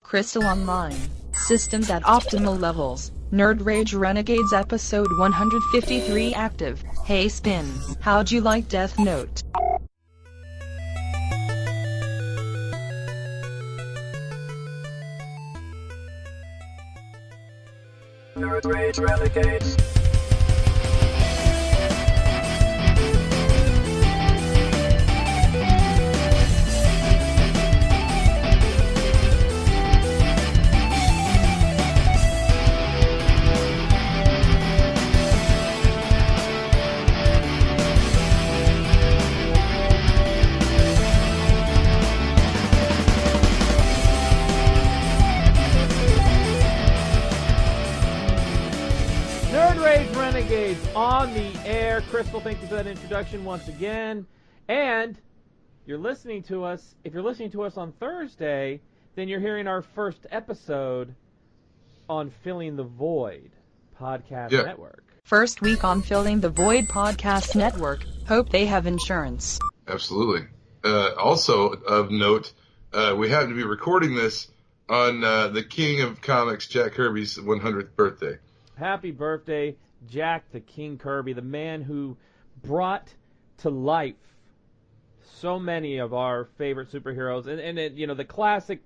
Crystal Online. Systems at optimal levels. Nerd Rage Renegades episode 153 active. Hey Spin, how'd you like Death Note? Nerd Rage Renegades. Renegades on the air. Crystal, thank you for that introduction once again. And you're listening to us. If you're listening to us on Thursday, then you're hearing our first episode on Filling the Void Podcast Network. First week on Filling the Void Podcast Network. Hope they have insurance. Absolutely. Also of note, we happen to be recording this on the King of Comics, Jack Kirby's 100th birthday. Happy birthday, Jack the King Kirby, the man who brought to life so many of our favorite superheroes. And you know, the classic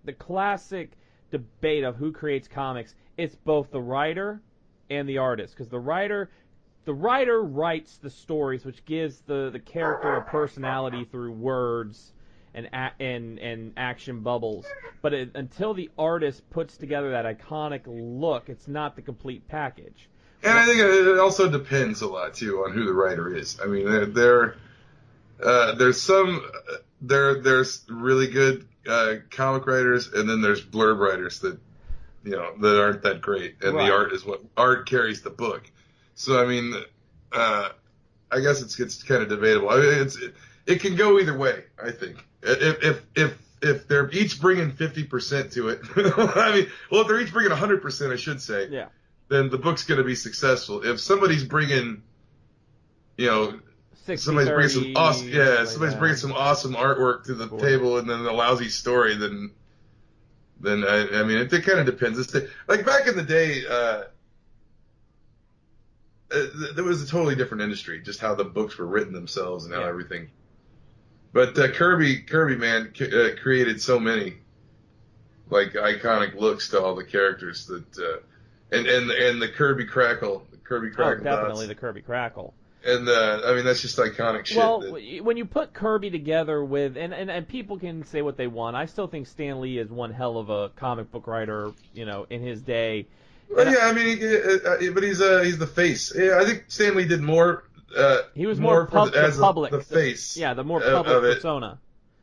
debate of who creates comics, it's both the writer and the artist. Because the writer writes the stories, which gives the character a personality through words and action bubbles. But until the artist puts together that iconic look, it's not the complete package. And I think it also depends a lot too on who the writer is. I mean, there's really good comic writers, and then there's blurb writers that that aren't that great, and right. The art is what carries the book. So I mean, I guess it's kind of debatable. I mean, it can go either way. I think if they're each bringing 50% to it, I mean, well, if they're each bringing 100%, I should say. Yeah. Then the book's going to be successful. If somebody's bringing, 60, somebody's 30, bringing some awesome, somebody's bringing some awesome artwork to the table, and then a lousy story, then I mean, it kind of depends. Like back in the day, there was a totally different industry, just how the books were written themselves and how everything. But Kirby, man, created so many like iconic looks to all the characters that. And the Kirby Crackle, definitely dots. The Kirby Crackle. And I mean, that's just iconic shit. Well, when you put Kirby together with, and people can say what they want, I still think Stan Lee is one hell of a comic book writer, in his day. Well, yeah, I mean, but he's the face. Yeah, I think Stan Lee did more. He was more public. The face. Yeah, the more public persona.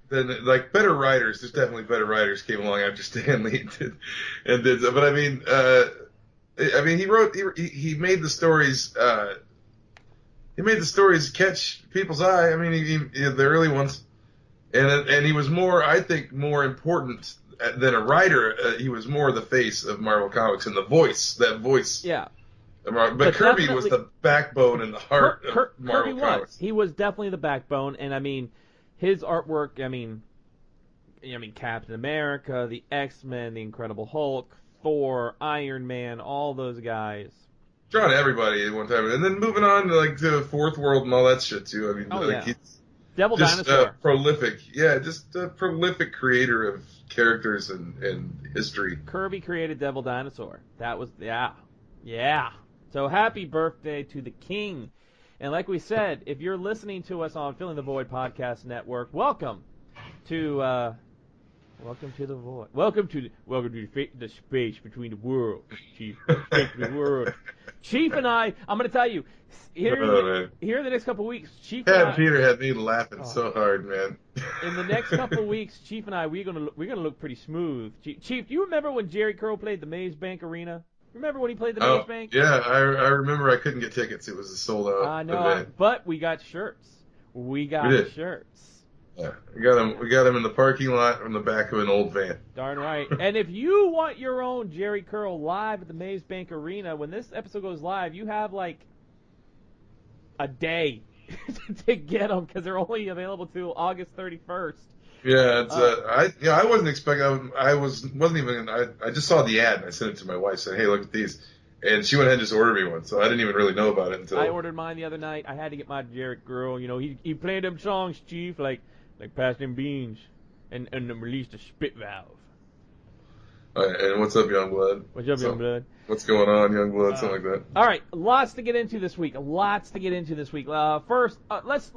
Then, like, better writers. There's definitely better writers came along after Stan Lee did. But I mean, he made the stories. He made the stories catch people's eye. I mean, the early ones, and he was I think, more important than a writer. He was more the face of Marvel Comics and that voice. Yeah. But Kirby was the backbone and the heart of Marvel Comics. He was definitely the backbone, and I mean, his artwork. I mean, Captain America, the X-Men, the Incredible Hulk, Thor, Iron Man, all those guys. Drawing everybody at one time, and then moving on to Fourth World and all that shit too. I mean, he's Devil just Dinosaur. Prolific, just a prolific creator of characters and history. Kirby created Devil Dinosaur. That was yeah. So happy birthday to the King. And like we said, if you're listening to us on Filling the Void Podcast Network, welcome to the void. Welcome to the space between the worlds, Chief. Chief and I'm going to tell you, here in the next couple of weeks, Chief and I, Peter had me laughing so hard, man. In the next couple of weeks, Chief and I, we're gonna look pretty smooth. Chief, do you remember when Jerry Curl played the Maze Bank Arena? Remember when he played the Maze Bank? Yeah, I remember. I couldn't get tickets. It was a sold out I know, event. But we got shirts. We got shirts. Yeah, we got him in the parking lot on the back of an old van. Darn right. And if you want your own Jerry Curl live at the Maze Bank Arena, when this episode goes live, you have like a day to get them because they're only available till August 31st. Yeah, it's I wasn't expecting. Wasn't even. I just saw the ad and I sent it to my wife saying, "Hey, look at these," and she went ahead and just ordered me one. So I didn't even really know about it until I ordered mine the other night. I had to get my Jarrett girl. You know, he played them songs, Chief, like passing them beans, and released a spit valve. All right, and what's up, Youngblood? What's up, Youngblood? What's going on, Youngblood? Something like that. All right, lots to get into this week. First, let's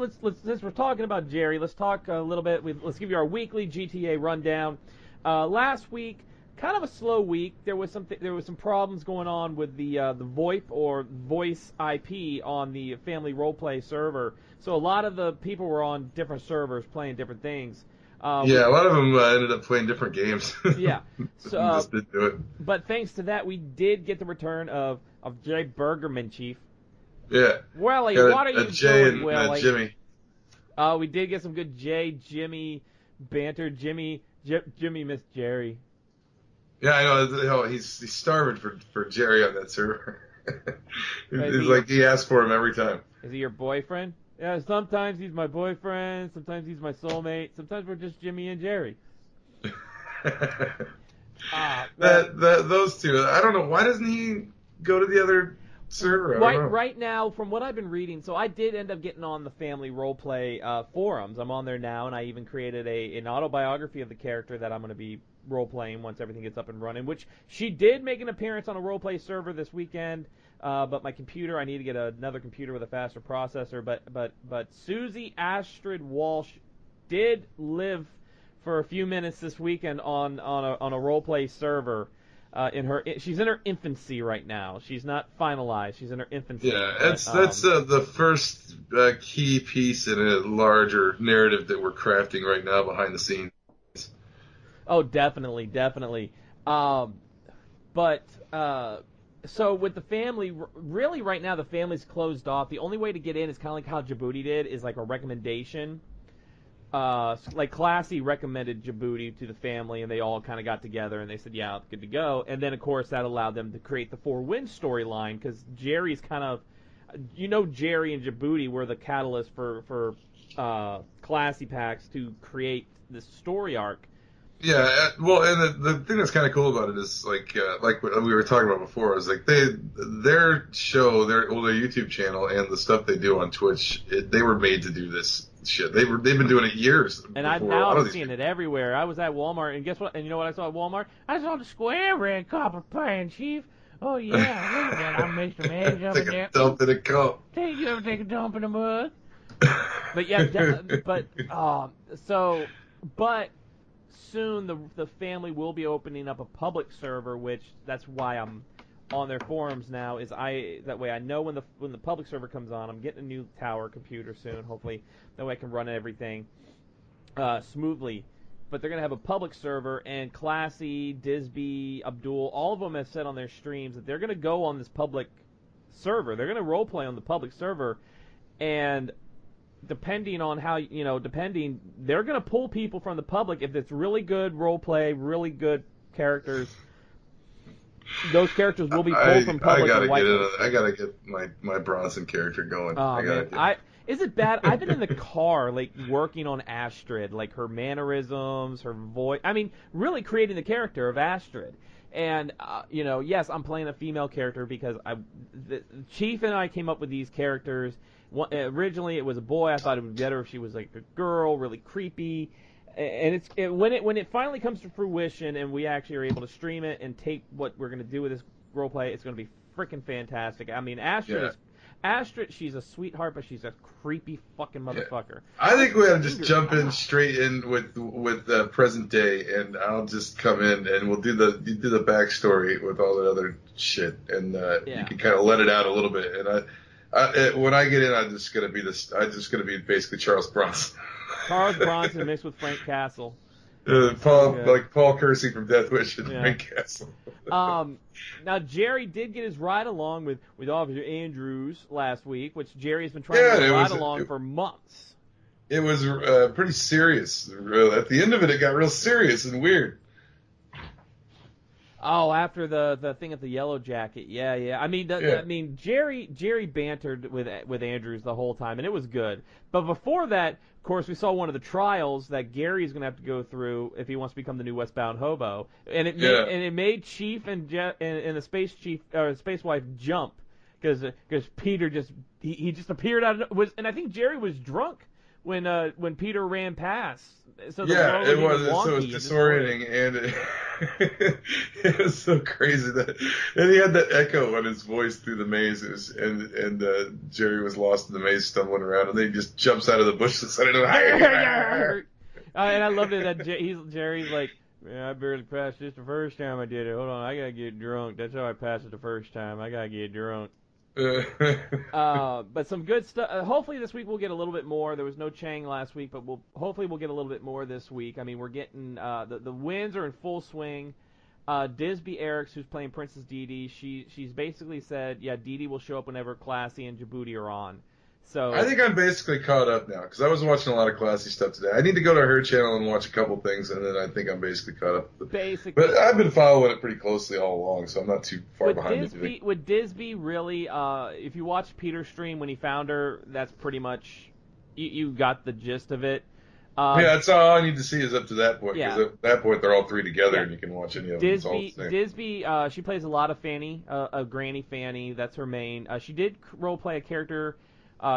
since we're talking about Jerry, let's talk a little bit. Let's give you our weekly GTA rundown. Last week, kind of a slow week. There was some problems going on with the VoIP or voice IP on the Family Roleplay server. So a lot of the people were on different servers playing different things. A lot of them ended up playing different games. Yeah. So, just didn't do it. But thanks to that, we did get the return of Jay Burgerman, Chief. Yeah. Welly, what are you doing, Welly? Jimmy. We did get some good Jimmy banter. Jimmy missed Jerry. Yeah, I know. He's starving for Jerry on that server. It's like he asks for him every time. Is he your boyfriend? Yeah, sometimes he's my boyfriend, sometimes he's my soulmate, sometimes we're just Jimmy and Jerry. Those two, I don't know, why doesn't he go to the other server? Right now, from what I've been reading, so I did end up getting on the Family Roleplay forums. I'm on there now, and I even created an autobiography of the character that I'm going to be role-playing once everything gets up and running, which she did make an appearance on a roleplay server this weekend. But my computer, I need to get another computer with a faster processor. But Susie Astrid Walsh did live for a few minutes this weekend on a roleplay server. She's in her infancy right now. She's not finalized. She's in her infancy. Yeah, that's the first key piece in a larger narrative that we're crafting right now behind the scenes. Oh, definitely. So with the family, really right now the family's closed off. The only way to get in is kind of like how Djibouti did, is like a recommendation. Like Classy recommended Djibouti to the family, and they all kind of got together and they said, yeah, good to go. And then, of course, that allowed them to create the Four Winds storyline, because Jerry's kind of, Jerry and Djibouti were the catalyst for Classy Packs to create this story arc. Yeah, well, and the thing that's kind of cool about it is like what we were talking about before is like their show, their YouTube channel, and the stuff they do on Twitch, they were made to do this shit. They've been doing it years. And I'm seeing it everywhere. I was at Walmart, and guess what? And you know what I saw at Walmart? I saw the square red copper pan, Chief. Oh yeah, look at that! I made some eggs up in there. Take a dump in a cup. You ever take a dump in the mud? But yeah, but soon the family will be opening up a public server, which that's why I'm on their forums now. That way I know when the public server comes on. I'm getting a new tower computer soon, hopefully that way I can run everything smoothly. But they're gonna have a public server, and Classy, Disby, Abdul, all of them have said on their streams that they're gonna go on this public server. They're gonna roleplay on the public server, and depending on how, they're going to pull people from the public. If it's really good role play, really good characters, those characters will be pulled from public. I gotta get my Bronson character going. Is it bad? I've been in the car, working on Astrid, her mannerisms, her voice. I mean, really creating the character of Astrid. And, yes, I'm playing a female character because the Chief and I came up with these characters. Originally, it was a boy. I thought it would be better if she was a girl, really creepy. And when it finally comes to fruition, and we actually are able to stream it and tape what we're going to do with this roleplay, it's going to be freaking fantastic. I mean, Astrid, she's a sweetheart, but she's a creepy fucking motherfucker. I think we ought to just jump in straight in with present day, and I'll just come in and we'll do the backstory with all the other shit, and you can kind of let it out a little bit. And when I get in, I'm just gonna be basically Charles Bronson. Charles Bronson mixed with Frank Castle. Paul Kersey from Death Wish and Frank Castle. Now Jerry did get his ride along with Officer Andrews last week, which Jerry has been trying to ride along for months. It was pretty serious. At the end of it, it got real serious and weird. Oh, after the thing at the Yellow Jacket, yeah. I mean, Jerry bantered with Andrews the whole time, and it was good. But before that, of course, we saw one of the trials that Gary's going to have to go through if he wants to become the new Westbound Hobo, and it made Chief and the space wife jump because Peter just appeared out of and I think Jerry was drunk when Peter ran past. So it was disorienting, and it was so crazy and he had that echo on his voice through the mazes, and Jerry was lost in the maze, stumbling around, and then he just jumps out of the bushes. I don't know. And I loved it that Jerry's like, man, I barely passed this the first time I did it. Hold on, I gotta get drunk. That's how I passed it the first time. I gotta get drunk. But some good stuff. Hopefully this week we'll get a little bit more. There was no Chang last week, but hopefully we'll get a little bit more this week. I mean, we're getting the wins are in full swing. Disby Eriks, who's playing Princess Dee Dee, she's basically said, yeah, Dee Dee will show up whenever Classy and Djibouti are on. So I think I'm basically caught up now because I was watching a lot of Classy stuff today. I need to go to her channel and watch a couple things, and then I think I'm basically caught up. But I've been following it pretty closely all along, so I'm not too far behind. Would Disby really? If you watch Peter's stream when he found her, that's pretty much you got the gist of it. That's all I need to see is up to that point. Because at that point they're all three together, and you can watch any of them. Disby, she plays a lot of Fanny, Granny Fanny. That's her main. She did role play a character.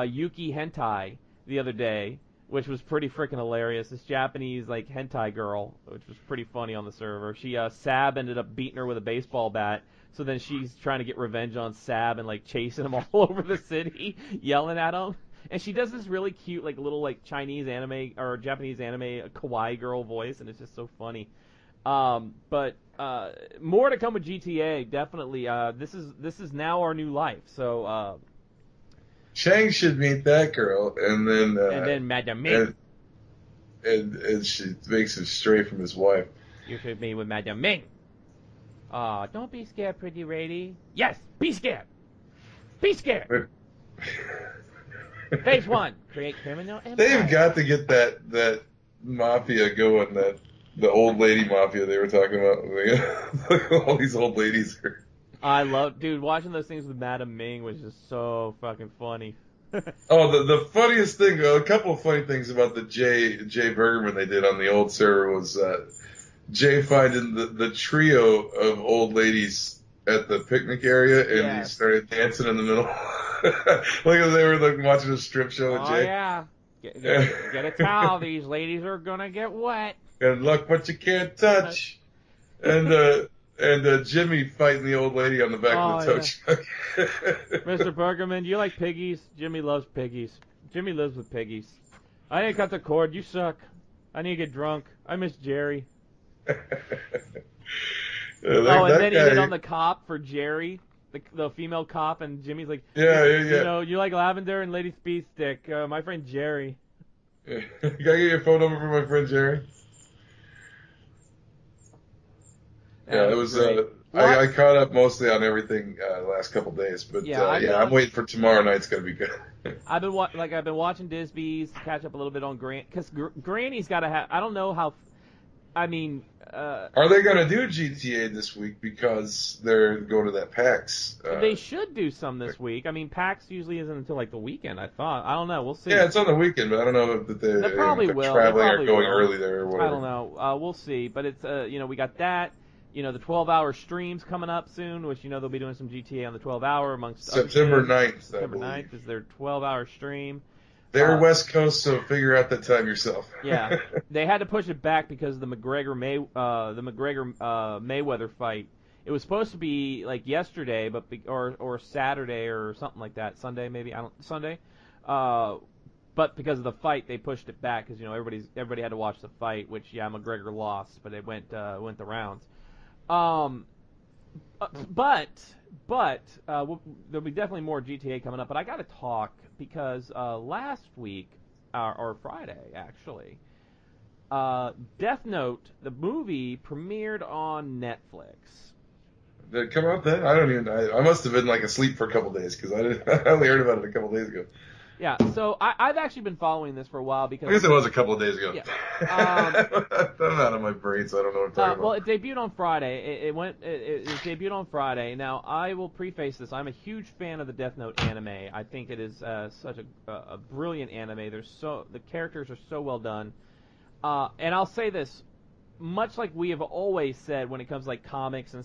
Yuki Hentai the other day, which was pretty freaking hilarious. This Japanese like hentai girl, which was pretty funny on the server. Sab ended up beating her with a baseball bat, so then she's trying to get revenge on Sab and like chasing him all over the city, yelling at him. And she does this really cute like little like Chinese anime or Japanese anime kawaii girl voice, and it's just so funny. But more to come with GTA, definitely. This is now our new life. So Chang should meet that girl, and then Madame Ming. And she makes him stray from his wife. You should meet with Madame Ming. Don't be scared, pretty lady. Yes, be scared. Be scared. Phase 1, create criminal empire. They've got to get that mafia going, the old lady mafia they were talking about. All these old ladies are... I love, dude, watching those things with Madame Ming was just so fucking funny. The funniest thing, a couple of funny things about the Jay Burgerman they did on the old server was Jay finding the trio of old ladies at the picnic area, and he started dancing in the middle. Like they were like watching a strip show with Jay. Yeah. Get a towel, these ladies are gonna get wet. And look what you can't touch. And Jimmy fighting the old lady on the back of the tow truck. Mr. Burgerman, do you like piggies? Jimmy loves piggies. Jimmy lives with piggies. I didn't cut the cord. You suck. I need to get drunk. I miss Jerry. And then he hit on the cop for Jerry, the female cop, and Jimmy's like, yeah. You know, you like lavender and lady speed stick. My friend Jerry. Can I get your phone number for my friend Jerry? Yeah, it was. I caught up mostly on everything the last couple days, but I'm waiting for tomorrow night. It's gonna be good. I've been watching Disby's, catch up a little bit on Grant, because Granny's got to have. I don't know how. I mean, are they gonna do GTA this week because they're going to that PAX? They should do some this week. I mean, PAX usually isn't until like the weekend. I thought. I don't know. We'll see. Yeah, it's on the weekend, but I don't know if they probably will. Traveling or going early there or whatever. I don't know. We'll see. But it's we got that. The 12-hour streams coming up soon, which they'll be doing some GTA on the 12-hour amongst September 9th. September 9th is their 12-hour stream. They're West Coast, so figure out that time yourself. Yeah, they had to push it back because of the McGregor Mayweather fight. It was supposed to be like yesterday, but or Saturday or something like that. Sunday maybe. Sunday. But because of the fight, they pushed it back because everybody had to watch the fight. Which McGregor lost, but it went the rounds. But there'll be definitely more GTA coming up. But I got to talk because last week, or Friday actually, Death Note, the movie, premiered on Netflix. Did it come out then? I don't even. I must have been like asleep for a couple days because I only heard about it a couple days ago. Yeah, so I've actually been following this for a while because... I guess it was a couple of days ago. Yeah. I'm out of my brain, so I don't know what I'm talking Well, about. it debuted on Friday. It debuted on Friday. Now, I will preface this. I'm a huge fan of the Death Note anime. I think it is such a brilliant anime. The characters are so well done. And I'll say this, much like we have always said when it comes to like comics and